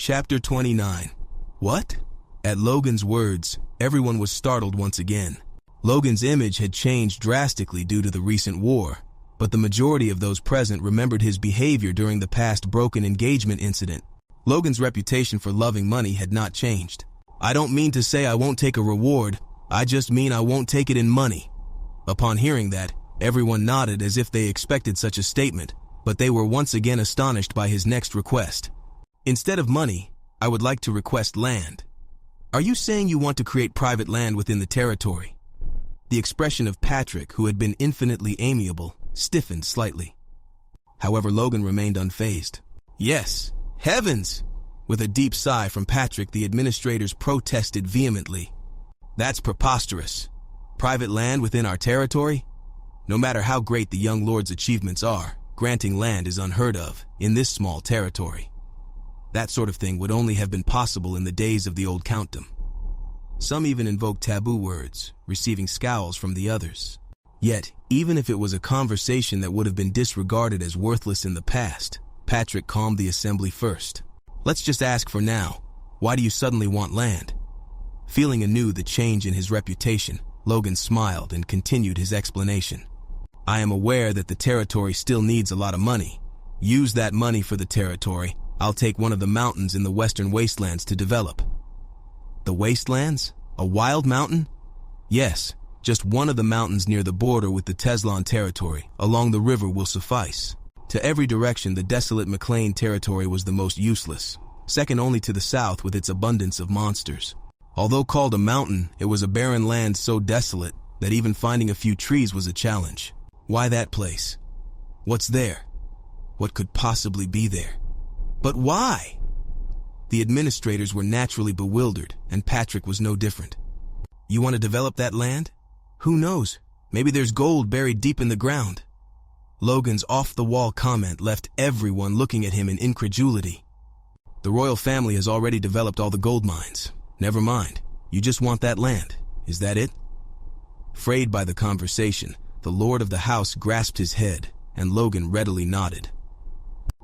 Chapter 29. What? At Logan's words, everyone was startled once again. Logan's image had changed drastically due to the recent war, but the majority of those present remembered his behavior during the past broken engagement incident. Logan's reputation for loving money had not changed. "I don't mean to say I won't take a reward, I just mean I won't take it in money." Upon hearing that, everyone nodded as if they expected such a statement, but they were once again astonished by his next request. "Instead of money, I would like to request land." "Are you saying you want to create private land within the territory?" The expression of Patrick, who had been infinitely amiable, stiffened slightly. However, Logan remained unfazed. "Yes, heavens!" With a deep sigh from Patrick, the administrators protested vehemently. "That's preposterous. Private land within our territory? No matter how great the young lord's achievements are, granting land is unheard of in this small territory. That sort of thing would only have been possible in the days of the old countdom." Some even invoked taboo words, receiving scowls from the others. Yet, even if it was a conversation that would have been disregarded as worthless in the past, Patrick calmed the assembly first. "Let's just ask for now, why do you suddenly want land?" Feeling anew the change in his reputation, Logan smiled and continued his explanation. "I am aware that the territory still needs a lot of money. Use that money for the territory. I'll take one of the mountains in the western wastelands to develop." "The wastelands? A wild mountain?" "Yes, just one of the mountains near the border with the Teslon territory, along the river will suffice." To every direction, the desolate McLean territory was the most useless, second only to the south with its abundance of monsters. Although called a mountain, it was a barren land so desolate that even finding a few trees was a challenge. Why that place? What's there? What could possibly be there? But why? The administrators were naturally bewildered, and Patrick was no different. "You want to develop that land? Who knows? Maybe there's gold buried deep in the ground." Logan's off-the-wall comment left everyone looking at him in incredulity. "The royal family has already developed all the gold mines. Never mind, you just want that land, is that it?" Frayed by the conversation, the lord of the house grasped his head, and Logan readily nodded.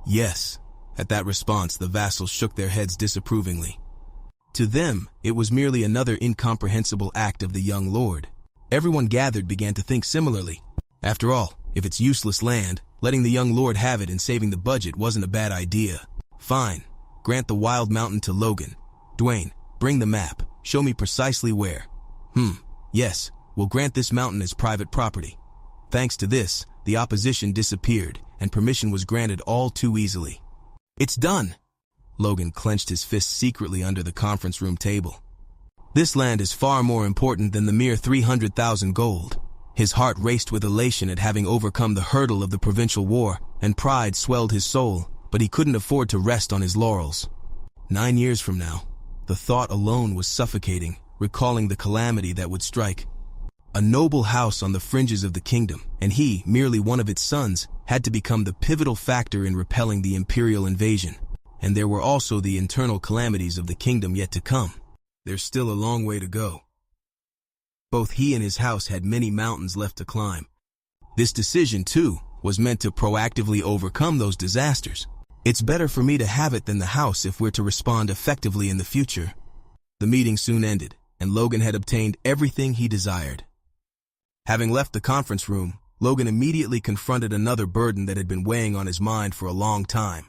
"Yes." At that response, the vassals shook their heads disapprovingly. To them, it was merely another incomprehensible act of the young lord. Everyone gathered began to think similarly. After all, if it's useless land, letting the young lord have it and saving the budget wasn't a bad idea. "Fine, grant the wild mountain to Logan. Dwayne, bring the map. Show me precisely where." Yes, we'll grant this mountain as private property." Thanks to this, the opposition disappeared, and permission was granted all too easily. "It's done." Logan clenched his fist secretly under the conference room table. "This land is far more important than the mere 300,000 gold." His heart raced with elation at having overcome the hurdle of the provincial war, and pride swelled his soul, but he couldn't afford to rest on his laurels. 9 years from now, the thought alone was suffocating, recalling the calamity that would strike. A noble house on the fringes of the kingdom, and he, merely one of its sons, had to become the pivotal factor in repelling the imperial invasion. And there were also the internal calamities of the kingdom yet to come. There's still a long way to go. Both he and his house had many mountains left to climb. This decision, too, was meant to proactively overcome those disasters. It's better for me to have it than the house if we're to respond effectively in the future. The meeting soon ended, and Logan had obtained everything he desired. Having left the conference room, Logan immediately confronted another burden that had been weighing on his mind for a long time.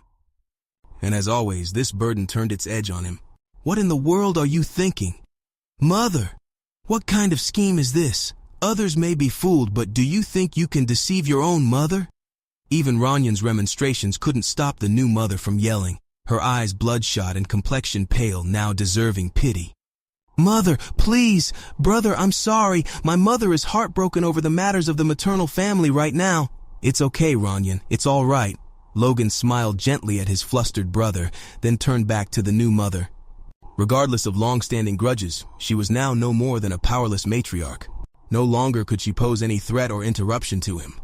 And as always, this burden turned its edge on him. "What in the world are you thinking? Mother, what kind of scheme is this? Others may be fooled, but do you think you can deceive your own mother?" Even Ronian's remonstrations couldn't stop the new mother from yelling, her eyes bloodshot and complexion pale, now deserving pity. "Mother, please! Brother, I'm sorry. My mother is heartbroken over the matters of the maternal family right now." "It's okay, Ronian. It's all right." Logan smiled gently at his flustered brother, then turned back to the new mother. Regardless of long-standing grudges, she was now no more than a powerless matriarch. No longer could she pose any threat or interruption to him.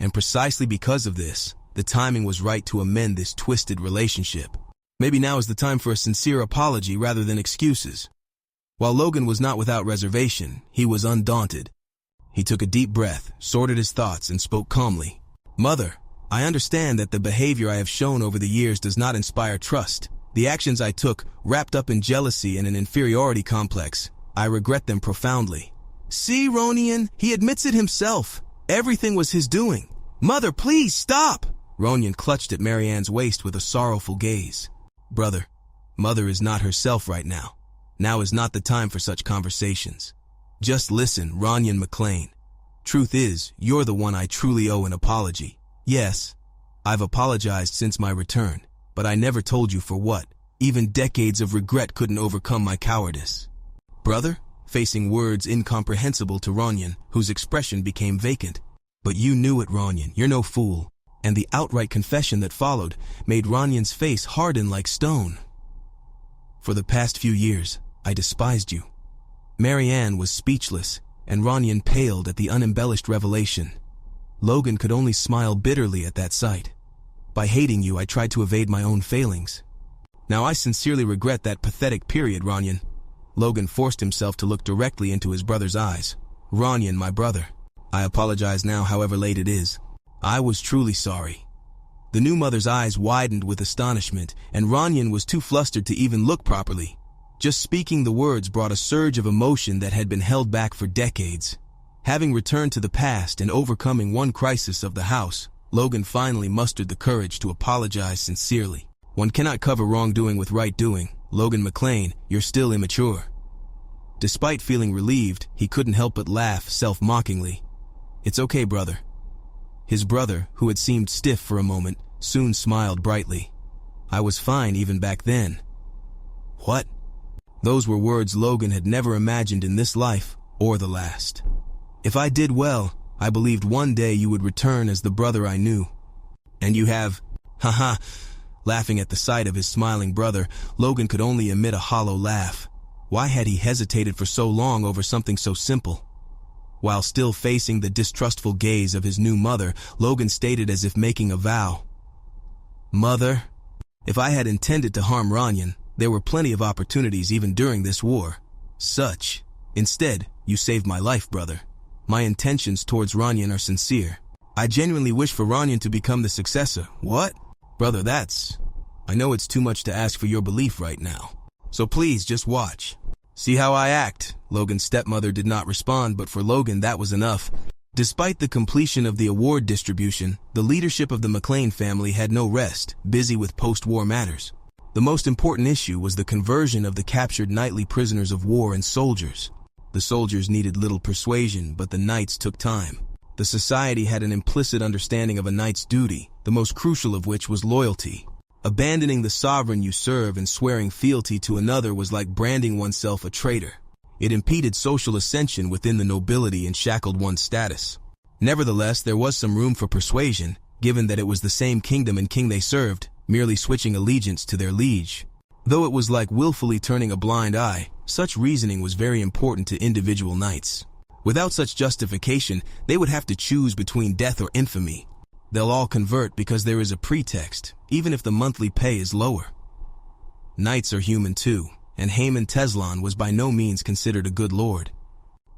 And precisely because of this, the timing was right to amend this twisted relationship. Maybe now is the time for a sincere apology rather than excuses. While Logan was not without reservation, he was undaunted. He took a deep breath, sorted his thoughts, and spoke calmly. "Mother, I understand that the behavior I have shown over the years does not inspire trust. The actions I took, wrapped up in jealousy and an inferiority complex, I regret them profoundly. See, Ronian, he admits it himself. Everything was his doing. Mother, please stop! Ronian clutched at Marianne's waist with a sorrowful gaze. Brother, Mother is not herself right now. Now is not the time for such conversations. Just listen, Ronian McLean. Truth is, you're the one I truly owe an apology. Yes, I've apologized since my return, but I never told you for what. Even decades of regret couldn't overcome my cowardice. Brother, facing words incomprehensible to Ronian, whose expression became vacant. But you knew it, Ronian, you're no fool. And the outright confession that followed made Ronian's face harden like stone. For the past few years, I despised you. Marianne was speechless, and Ronian paled at the unembellished revelation. Logan could only smile bitterly at that sight. By hating you, I tried to evade my own failings. Now I sincerely regret that pathetic period, Ronian. Logan forced himself to look directly into his brother's eyes. Ronian, my brother. I apologize now, however late it is. I was truly sorry. The new mother's eyes widened with astonishment, and Ronian was too flustered to even look properly. Just speaking the words brought a surge of emotion that had been held back for decades. Having returned to the past and overcoming one crisis of the house, Logan finally mustered the courage to apologize sincerely. One cannot cover wrongdoing with right doing. Logan McLean, you're still immature. Despite feeling relieved, he couldn't help but laugh self-mockingly. It's okay, brother. His brother, who had seemed stiff for a moment, soon smiled brightly. I was fine even back then. What? Those were words Logan had never imagined in this life or the last. If I did well, I believed one day you would return as the brother I knew. And you have, haha. Laughing at the sight of his smiling brother, Logan could only emit a hollow laugh. Why had he hesitated for so long over something so simple? While still facing the distrustful gaze of his new mother, Logan stated as if making a vow. Mother, if I had intended to harm Ronian, there were plenty of opportunities even during this war. Instead, you saved my life, brother. My intentions towards Ronian are sincere. I genuinely wish for Ronian to become the successor. What? Brother, I know it's too much to ask for your belief right now. So please, just watch. See how I act. Logan's stepmother did not respond, but for Logan that was enough. Despite the completion of the award distribution, the leadership of the McLean family had no rest, busy with post-war matters. The most important issue was the conversion of the captured knightly prisoners of war and soldiers. The soldiers needed little persuasion, but the knights took time. The society had an implicit understanding of a knight's duty, the most crucial of which was loyalty. Abandoning the sovereign you serve and swearing fealty to another was like branding oneself a traitor. It impeded social ascension within the nobility and shackled one's status. Nevertheless, there was some room for persuasion, given that it was the same kingdom and king they served, merely switching allegiance to their liege. Though it was like willfully turning a blind eye, such reasoning was very important to individual knights. Without such justification, they would have to choose between death or infamy. They'll all convert because there is a pretext, even if the monthly pay is lower. Knights are human too, and Haman Teslan was by no means considered a good lord.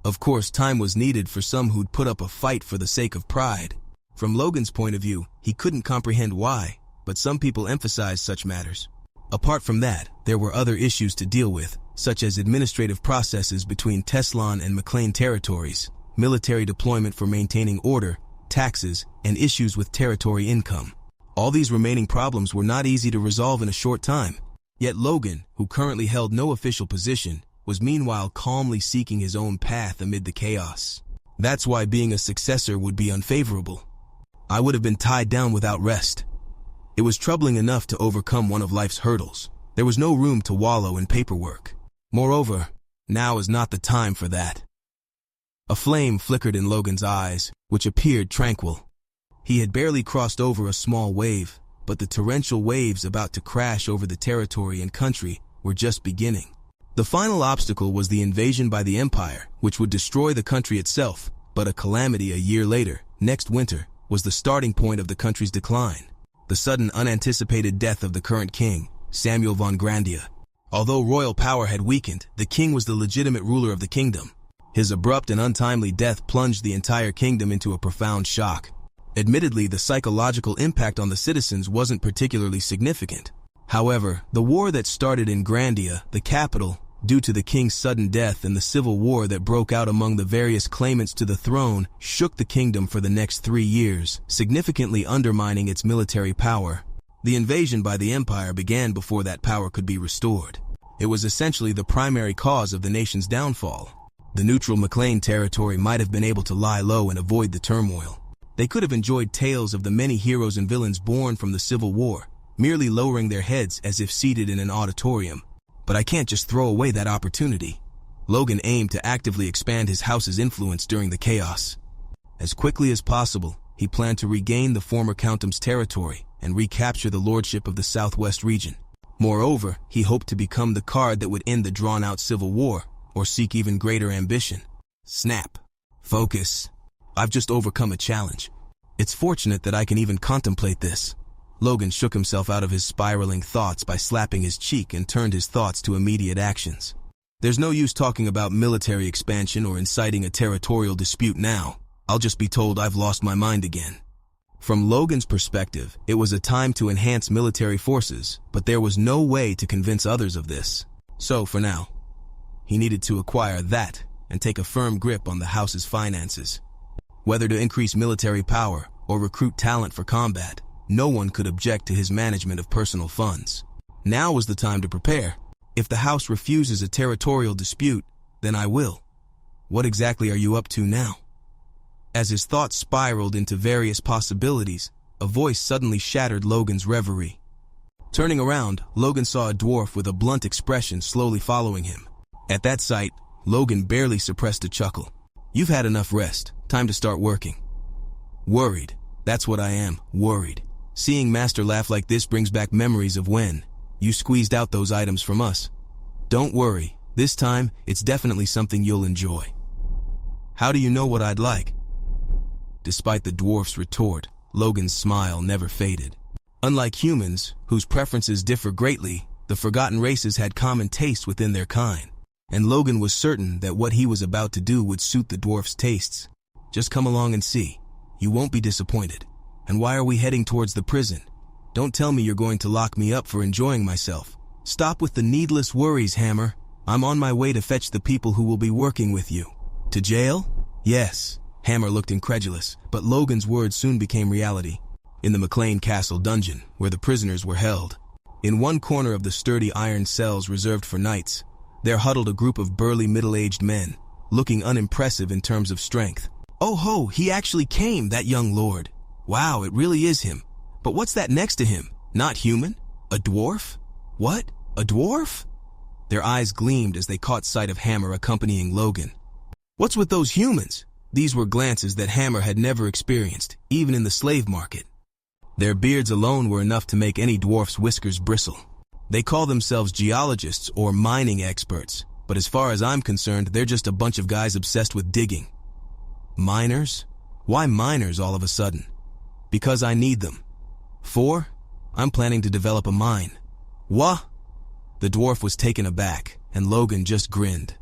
Of course, time was needed for some who'd put up a fight for the sake of pride. From Logan's point of view, he couldn't comprehend why, but some people emphasized such matters. Apart from that, there were other issues to deal with, such as administrative processes between Teslan and McLean territories, military deployment for maintaining order, taxes, and issues with territory income. All these remaining problems were not easy to resolve in a short time. Yet Logan, who currently held no official position, was meanwhile calmly seeking his own path amid the chaos. That's why being a successor would be unfavorable. I would have been tied down without rest. It was troubling enough to overcome one of life's hurdles. There was no room to wallow in paperwork. Moreover, now is not the time for that. A flame flickered in Logan's eyes, which appeared tranquil. He had barely crossed over a small wave, but the torrential waves about to crash over the territory and country were just beginning. The final obstacle was the invasion by the Empire, which would destroy the country itself, but a calamity a year later, next winter, was the starting point of the country's decline. The sudden unanticipated death of the current king, Samuel von Grandia. Although royal power had weakened, the king was the legitimate ruler of the kingdom. His abrupt and untimely death plunged the entire kingdom into a profound shock. Admittedly, the psychological impact on the citizens wasn't particularly significant. However, the war that started in Grandia, the capital, due to the king's sudden death and the civil war that broke out among the various claimants to the throne, shook the kingdom for the next 3 years, significantly undermining its military power. The invasion by the empire began before that power could be restored. It was essentially the primary cause of the nation's downfall. The neutral McLean territory might have been able to lie low and avoid the turmoil. They could have enjoyed tales of the many heroes and villains born from the Civil War, merely lowering their heads as if seated in an auditorium. But I can't just throw away that opportunity. Logan aimed to actively expand his house's influence during the chaos. As quickly as possible, he planned to regain the former Countum's territory and recapture the lordship of the Southwest region. Moreover, he hoped to become the card that would end the drawn-out civil war, or seek even greater ambition. Snap. Focus. I've just overcome a challenge. It's fortunate that I can even contemplate this. Logan shook himself out of his spiraling thoughts by slapping his cheek and turned his thoughts to immediate actions. There's no use talking about military expansion or inciting a territorial dispute now. I'll just be told I've lost my mind again. From Logan's perspective, it was a time to enhance military forces, but there was no way to convince others of this. So, for now, he needed to acquire that and take a firm grip on the house's finances. Whether to increase military power or recruit talent for combat, no one could object to his management of personal funds. Now was the time to prepare. If the house refuses a territorial dispute, then I will. What exactly are you up to now? As his thoughts spiraled into various possibilities, a voice suddenly shattered Logan's reverie. Turning around, Logan saw a dwarf with a blunt expression slowly following him. At that sight, Logan barely suppressed a chuckle. You've had enough rest. Time to start working. Worried. That's what I am, worried. Seeing Master laugh like this brings back memories of when you squeezed out those items from us. Don't worry. This time, it's definitely something you'll enjoy. How do you know what I'd like? Despite the dwarf's retort, Logan's smile never faded. Unlike humans, whose preferences differ greatly, the forgotten races had common tastes within their kind, and Logan was certain that what he was about to do would suit the dwarf's tastes. Just come along and see. You won't be disappointed. And why are we heading towards the prison? Don't tell me you're going to lock me up for enjoying myself. Stop with the needless worries, Hammer. I'm on my way to fetch the people who will be working with you. To jail? Yes. Hammer looked incredulous, but Logan's words soon became reality. In the McLean Castle dungeon, where the prisoners were held, in one corner of the sturdy iron cells reserved for knights, there huddled a group of burly middle-aged men, looking unimpressive in terms of strength. Oh ho, he actually came, that young lord. Wow, it really is him. But what's that next to him? Not human? A dwarf? What? A dwarf? Their eyes gleamed as they caught sight of Hammer accompanying Logan. What's with those humans? These were glances that Hammer had never experienced, even in the slave market. Their beards alone were enough to make any dwarf's whiskers bristle. They call themselves geologists or mining experts, but as far as I'm concerned, they're just a bunch of guys obsessed with digging. Miners? Why miners all of a sudden? Because I need them. 4. I'm planning to develop a mine. What? The dwarf was taken aback, and Logan just grinned.